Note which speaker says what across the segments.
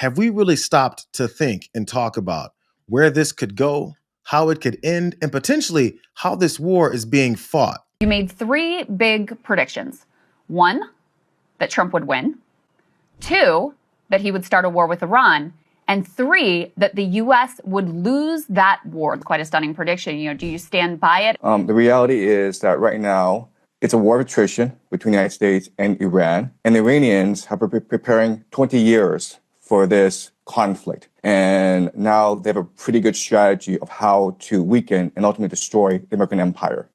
Speaker 1: have we really stopped to think and talk about where this could go, how it could end, and potentially how this war is being fought?
Speaker 2: You made 3 big predictions. 1, that Trump would win. 2, that he would start a war with Iran. And 3, that the U.S. would lose that war. It's quite a stunning prediction. Do you stand by it?
Speaker 3: The reality is that right now, it's a war of attrition between the United States and Iran. And the Iranians have been preparing 20 years for this conflict. And now they have a pretty good strategy of how to weaken and ultimately destroy the American empire.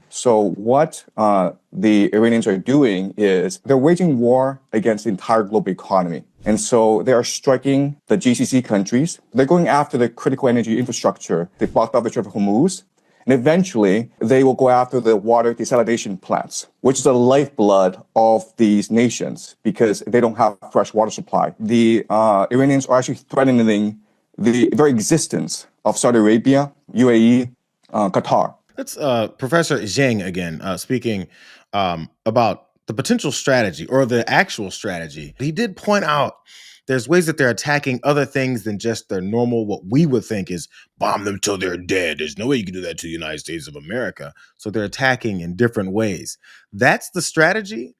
Speaker 3: So what the Iranians are doing is they're waging war against the entire global economy. And so they are striking the GCC countries. They're going after the critical energy infrastructure. They blocked off the Strait of Hormuz. And eventually, they will go after the water desalination plants, which is the lifeblood of these nations because they don't have fresh water supply. The Iranians are actually threatening the very existence of Saudi Arabia, UAE, Qatar.
Speaker 1: That's Professor Zhang again, speaking about the potential strategy or the actual strategy. He did point out there's ways that they're attacking other things than just their normal, what we would think is bomb them till they're dead. There's no way you can do that to the United States of America. So they're attacking in different ways. That's the strategy.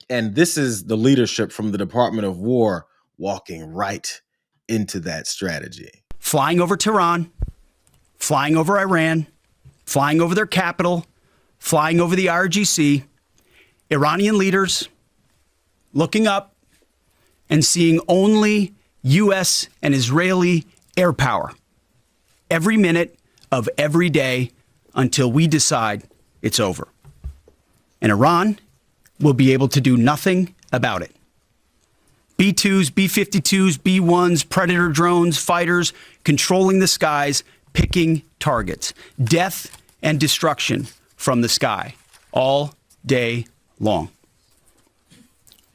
Speaker 1: And this is the leadership from the Department of War walking right into that strategy.
Speaker 4: Flying over Tehran, flying over Iran, flying over their capital, flying over the IRGC, Iranian leaders looking up and seeing only U.S. and Israeli air power every minute of every day until we decide it's over. And Iran will be able to do nothing about it. B-2s, B-52s, B-1s, Predator drones, fighters, controlling the skies, picking targets. Death and destruction from the sky all day long.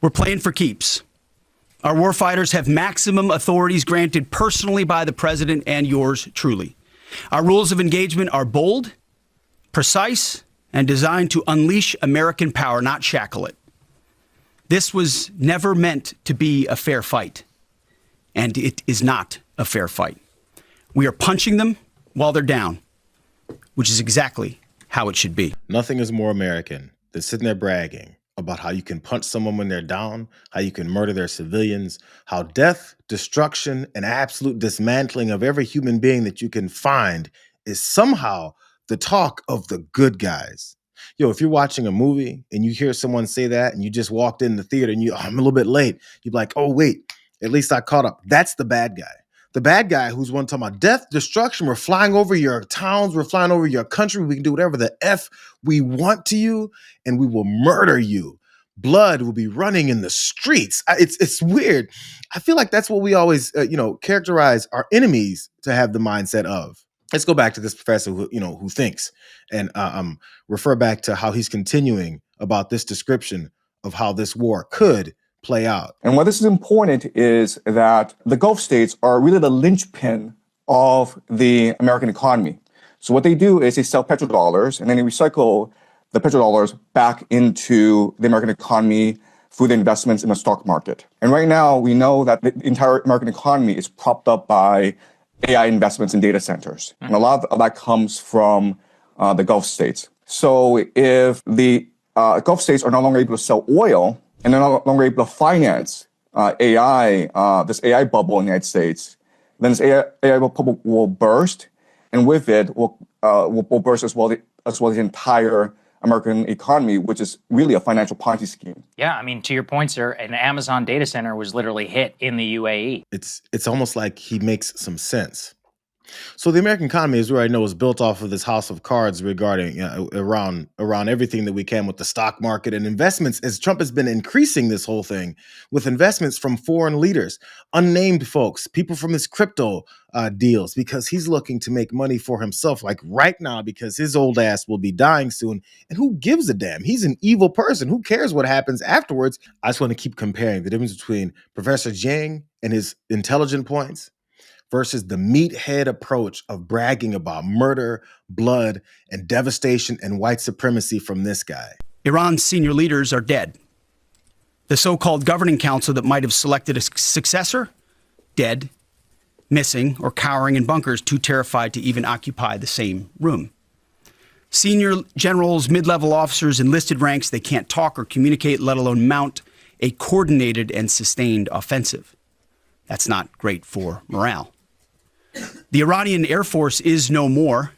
Speaker 4: We're playing for keeps. Our warfighters have maximum authorities granted personally by the president and yours truly. Our rules of engagement are bold, precise, and designed to unleash American power, not shackle it. This was never meant to be a fair fight, and it is not a fair fight. We are punching them while they're down, which is exactly how it should be.
Speaker 1: Nothing is more American than sitting there bragging about how you can punch someone when they're down, how you can murder their civilians, how death, destruction, and absolute dismantling of every human being that you can find is somehow the talk of the good guys. Yo, if you're watching a movie and you hear someone say that and you just walked in the theater and I'm a little bit late, you're like, oh, wait, at least I caught up. That's the bad guy. The bad guy who's one talking about death, destruction, we're flying over your towns, we're flying over your country, we can do whatever the F we want to you, and we will murder you. Blood will be running in the streets. It's weird. I feel like that's what we always, characterize our enemies to have the mindset of. Let's go back to this professor who thinks and refer back to how he's continuing about this description of how this war could play out.
Speaker 3: And why this is important is that the Gulf states are really the linchpin of the American economy. So what they do is they sell petrodollars and then they recycle the petrodollars back into the American economy through the investments in the stock market. And right now we know that the entire American economy is propped up by AI investments in data centers. And a lot of that comes from the Gulf states. So if the Gulf states are no longer able to sell oil, and they're no longer able to finance AI, this AI bubble in the United States, then this AI bubble will burst, and with it will burst as well the entire American economy, which is really a financial Ponzi scheme.
Speaker 5: Yeah, I mean, to your point, sir, an Amazon data center was literally hit in the UAE.
Speaker 1: It's almost like he makes some sense. So the American economy, as we already know, is built off of this house of cards regarding around everything that we can with the stock market and investments, as Trump has been increasing this whole thing with investments from foreign leaders, unnamed folks, people from his crypto deals, because he's looking to make money for himself, like right now, because his old ass will be dying soon. And who gives a damn? He's an evil person. Who cares what happens afterwards? I just want to keep comparing the difference between Professor Zhang and his intelligent points versus the meathead approach of bragging about murder, blood, and devastation and white supremacy from this guy.
Speaker 4: Iran's senior leaders are dead. The so-called governing council that might have selected a successor dead, missing, or cowering in bunkers too terrified to even occupy the same room. Senior generals, mid-level officers, enlisted ranks, they can't talk or communicate, let alone mount a coordinated and sustained offensive. That's not great for morale. The Iranian Air Force is no more,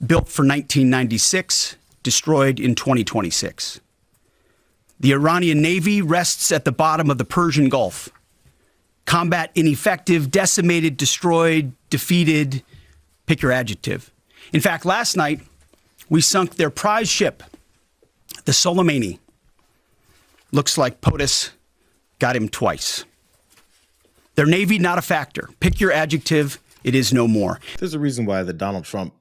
Speaker 4: built for 1996, destroyed in 2026. The Iranian Navy rests at the bottom of the Persian Gulf. Combat ineffective, decimated, destroyed, defeated, pick your adjective. In fact, last night, we sunk their prize ship, the Soleimani. Looks like POTUS got him twice. Their Navy, not a factor. Pick your adjective. It is no more.
Speaker 1: There's a reason why that Donald Trump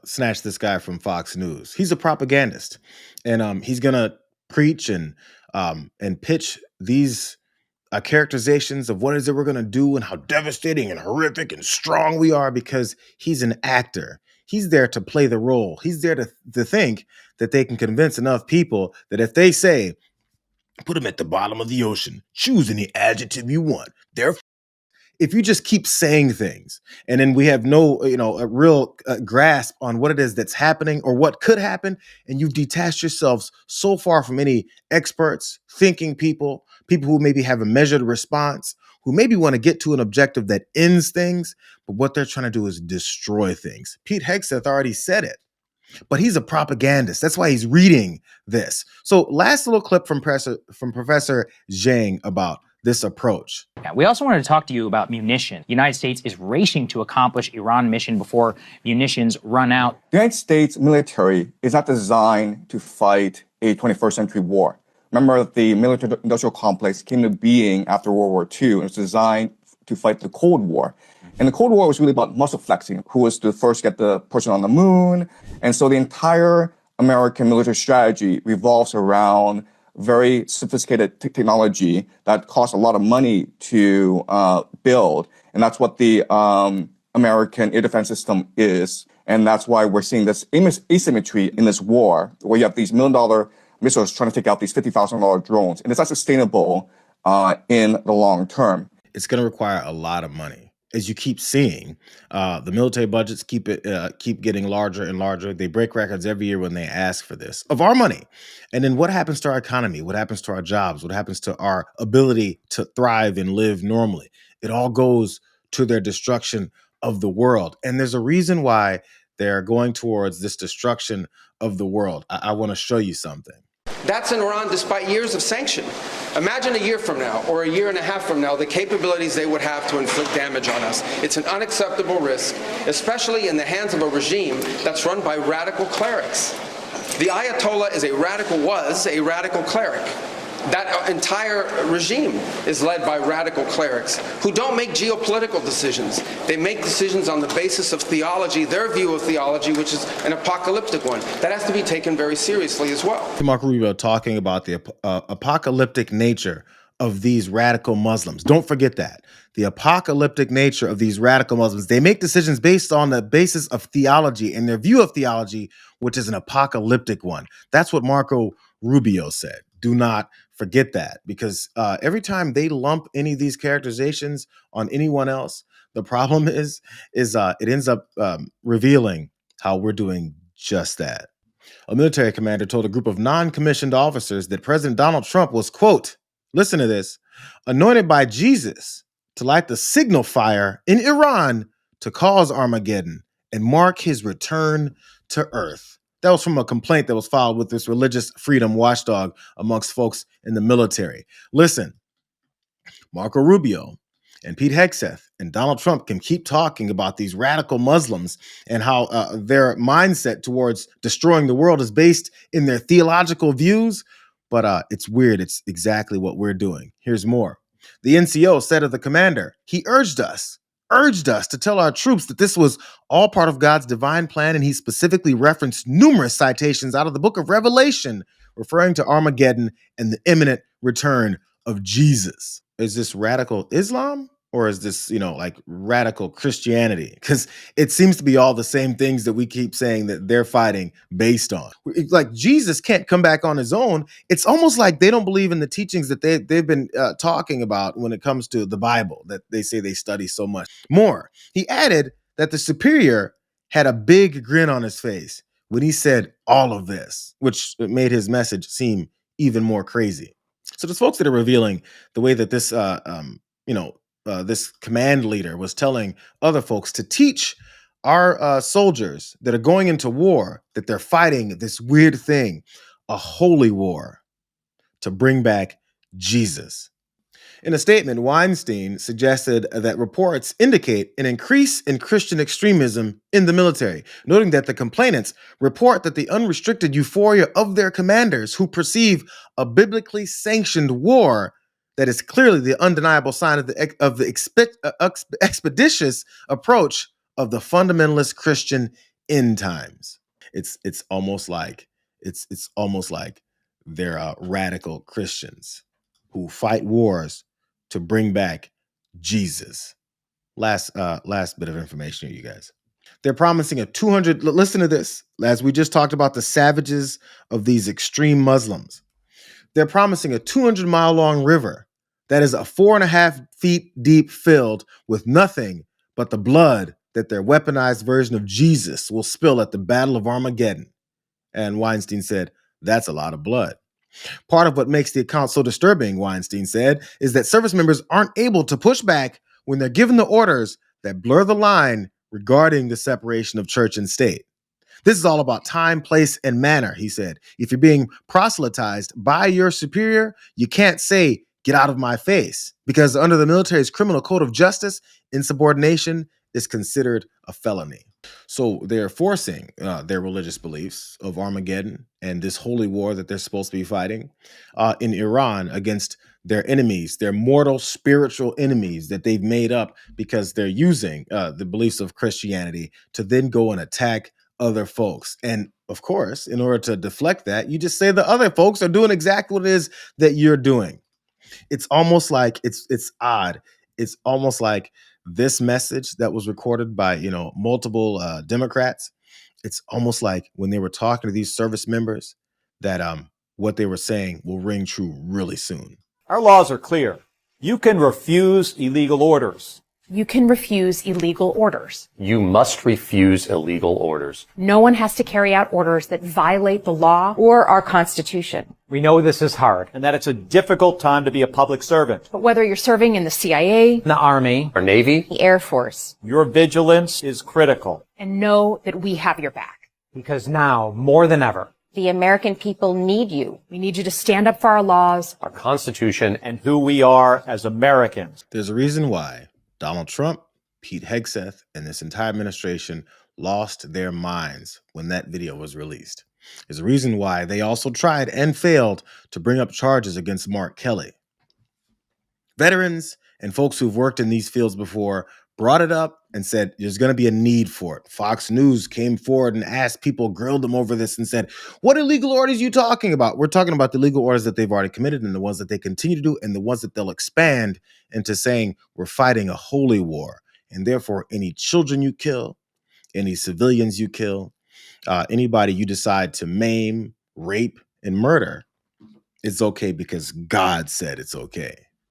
Speaker 1: snatched this guy from Fox News. He's a propagandist, and he's gonna preach and pitch these characterizations of what is it we're gonna do and how devastating and horrific and strong we are, because he's an actor. He's there to play the role. He's there to think that they can convince enough people that if they say, put him at the bottom of the ocean, choose any adjective you want, they're if you just keep saying things and then we have no, a real grasp on what it is that's happening or what could happen, and you've detached yourselves so far from any experts, thinking people who maybe have a measured response, who maybe want to get to an objective that ends things, but what they're trying to do is destroy things. Pete Hegseth already said it, but he's a propagandist. That's why he's reading this. So last little clip from Professor Zhang about this approach.
Speaker 5: Yeah, we also wanted to talk to you about munition. The United States is racing to accomplish Iran mission before munitions run out.
Speaker 3: The United States military is not designed to fight a 21st century war. Remember, the military-industrial complex came to being after World War II, and it was designed to fight the Cold War. And the Cold War was really about muscle flexing, who was to first get the person on the moon. And so the entire American military strategy revolves around very sophisticated technology that costs a lot of money to build. And that's what the American air defense system is. And that's why we're seeing this asymmetry in this war, where you have these $1 million missiles trying to take out these $50,000 drones. And it's not sustainable in the long term.
Speaker 1: It's going to require a lot of money. As you keep seeing, the military budgets keep getting larger and larger. They break records every year when they ask for this, of our money. And then what happens to our economy? What happens to our jobs? What happens to our ability to thrive and live normally? It all goes to their destruction of the world. And there's a reason why they're going towards this destruction of the world. I want to show you something.
Speaker 6: That's in Iran despite years of sanction. Imagine a year from now or a year and a half from now the capabilities they would have to inflict damage on us. It's an unacceptable risk, especially in the hands of a regime that's run by radical clerics. The Ayatollah was a radical cleric. That entire regime is led by radical clerics who don't make geopolitical decisions. They make decisions on the basis of theology, their view of theology, which is an apocalyptic one. That has to be taken very seriously as well.
Speaker 1: Marco Rubio talking about the apocalyptic nature of these radical Muslims. Don't forget that. The apocalyptic nature of these radical Muslims. They make decisions based on the basis of theology and their view of theology, which is an apocalyptic one. That's what Marco Rubio said. Do not forget that, because every time they lump any of these characterizations on anyone else, the problem is it ends up revealing how we're doing just that. A military commander told a group of non-commissioned officers that President Donald Trump was, quote, listen to this, anointed by Jesus to light the signal fire in Iran to cause Armageddon and mark his return to earth. That was from a complaint that was filed with this religious freedom watchdog amongst folks in the military. Listen, Marco Rubio and Pete Hegseth and Donald Trump can keep talking about these radical Muslims and how their mindset towards destroying the world is based in their theological views, but it's weird. It's exactly what we're doing. Here's more. The NCO said of the commander, he urged us to tell our troops that this was all part of God's divine plan, and he specifically referenced numerous citations out of the book of Revelation referring to Armageddon and the imminent return of Jesus. Is this radical Islam Or is this, like radical Christianity? Because it seems to be all the same things that we keep saying that they're fighting based on. Like Jesus can't come back on his own. It's almost like they don't believe in the teachings that they've been talking about when it comes to the Bible that they say they study so much. More, he added that the superior had a big grin on his face when he said all of this, which made his message seem even more crazy. So there's folks that are revealing the way that this, this command leader was telling other folks to teach our soldiers that are going into war that they're fighting this weird thing, a holy war, to bring back Jesus. In a statement, Weinstein suggested that reports indicate an increase in Christian extremism in the military, noting that the complainants report that the unrestricted euphoria of their commanders who perceive a biblically sanctioned war that is clearly the undeniable sign of the expeditious approach of the fundamentalist Christian end times. It's almost like they're radical Christians who fight wars to bring back Jesus. Last bit of information here, you guys. They're promising a 200. Listen to this. As we just talked about the savages of these extreme Muslims, they're promising a 200-mile long river that is a 4.5 feet deep, filled with nothing but the blood that their weaponized version of Jesus will spill at the Battle of Armageddon. And Weinstein said, that's a lot of blood. Part of what makes the account so disturbing, Weinstein said, is that service members aren't able to push back when they're given the orders that blur the line regarding the separation of church and state. This is all about time, place, and manner, he said. If you're being proselytized by your superior, you can't say, get out of my face, because under the military's criminal code of justice, insubordination is considered a felony. So they're forcing their religious beliefs of Armageddon and this holy war that they're supposed to be fighting in Iran against their enemies, their mortal spiritual enemies that they've made up because they're using the beliefs of Christianity to then go and attack other folks. And of course, in order to deflect that, you just say the other folks are doing exactly what it is that you're doing. It's almost like it's odd. It's almost like this message that was recorded by, multiple Democrats. It's almost like when they were talking to these service members that what they were saying will ring true really soon.
Speaker 7: Our laws are clear. You can refuse illegal orders.
Speaker 8: You can refuse illegal orders.
Speaker 9: You must refuse illegal orders.
Speaker 8: No one has to carry out orders that violate the law or our Constitution.
Speaker 7: We know this is hard and that it's a difficult time to be a public servant.
Speaker 8: But whether you're serving in the CIA,
Speaker 7: The Army,
Speaker 9: Or Navy?
Speaker 8: the Air Force,
Speaker 7: your vigilance is critical.
Speaker 8: and know that we have your back.
Speaker 7: Because now, more than ever,
Speaker 8: The American people need you. We need you to stand up for our laws.
Speaker 9: Our Constitution.
Speaker 7: and who we are as Americans.
Speaker 1: There's a reason why Donald Trump, Pete Hegseth, and this entire administration lost their minds when that video was released. There's a reason why they also tried and failed to bring up charges against Mark Kelly. Veterans and folks who've worked in these fields before brought it up and said there's going to be a need for it. Fox News came forward and asked people, grilled them over this and said, what illegal orders are you talking about? We're talking about the legal orders that they've already committed and the ones that they continue to do and the ones that they'll expand into saying we're fighting a holy war. And therefore, any children you kill, any civilians you kill, anybody you decide to maim, rape, and murder, it's okay because God said it's okay.